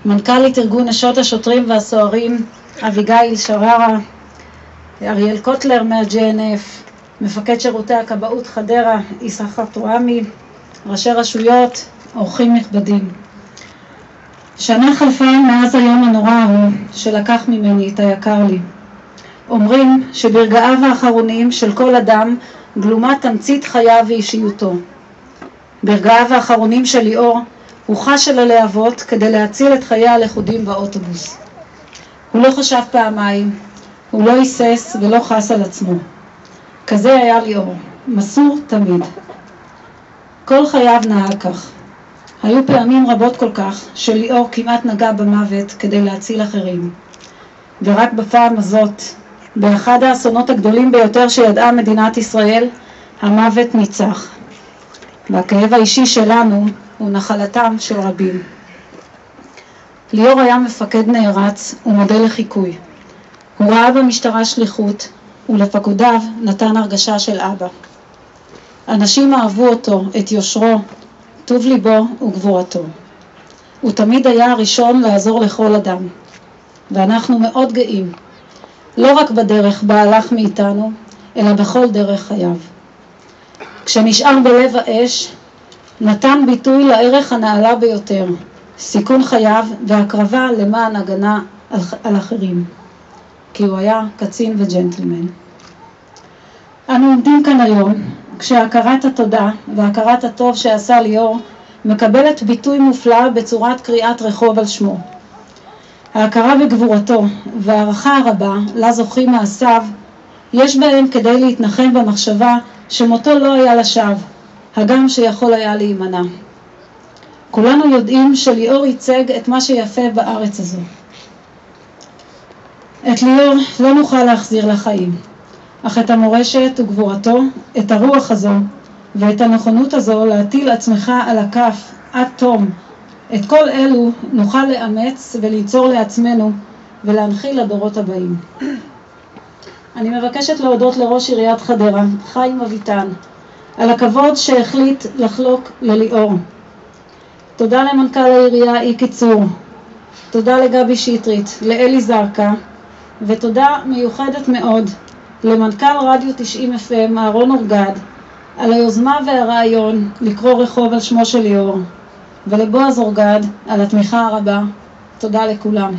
מנכ"לית ארגון נשות השוטרים והסוהרים אביגיל שררה, אריאל קוטלר מה-GNF, מפקד שירותי הכבאות חדרה יששכר טועמי, ראשי רשויות, אורחים נכבדים. שנה חלפה מאז היום הנורא ההוא שלקח ממני את היקר לי. אומרים שברגעיו האחרונים של כל אדם גלומה תמצית חייו ואישיותו. ברגעיו האחרונים של ליאור הוא חש על הלהבות כדי להציל את חיי הלכודים באוטובוס. הוא לא חשב פעמיים, הוא לא היסס ולא חס על עצמו. כזה היה ליאור, מסור תמיד. כל חייו נהג כך. היו פעמים רבות כל כך שליאור כמעט נגע במוות כדי להציל אחרים. ורק בפעם הזאת, באחד האסונות הגדולים ביותר שידעה מדינת ישראל, המוות ניצח. והכאב האישי שלנו הוא נחלתם של רבים. ליאור היה מפקד נערץ ומודל לחיקוי. הוא ראה במשטרה שליחות, ולפקודיו נתן הרגשה של אבא. אנשים אהבו אותו, את יושרו, טוב ליבו וגבורתו. הוא תמיד היה הראשון לעזור לכל אדם, ואנחנו מאוד גאים, לא רק בדרך בה הלך מאיתנו, אלא בכל דרך חייו. כשנשאר בלב האש, נתן ביטוי לערך הנעלה ביותר, סיכון חייו והקרבה למען הגנה על אחרים, כי הוא היה קצין וג'נטלמן. אנו עומדים כאן היום, כשהכרת התודה והכרת הטוב שעשה ליאור מקבלת ביטוי מופלא בצורת קריאת רחוב על שמו. ההכרה בגבורתו והערכה הרבה לה זוכים מעשיו, יש בהם כדי להתנחם במחשבה שמותו לא היה לשווא, הגם שיכול היה להימנע. כולנו יודעים שליאור ייצג את מה שיפה בארץ הזו. את ליאור לא נוכל להחזיר לחיים, אך את המורשת וגבורתו, את הרוח הזו ואת הנכונות הזו להטיל עצמך על הכף עד תום, את כל אלו נוכל לאמץ וליצור לעצמנו ולהנחיל לדורות הבאים. אני מבקשת להודות לראש עיריית חדרה, חיים אביטן, על הכבוד שהחליט לחלוק לליאור. תודה למנכ"ל העירייה איקי צור, תודה לגבי שטרית, לאלי זרקה, ותודה מיוחדת מאוד למנכ"ל רדיו 90 FM אהרון אורגד על היוזמה והרעיון לקרוא רחוב על שמו של ליאור, ולבועז אורגד על התמיכה הרבה. תודה לכולם.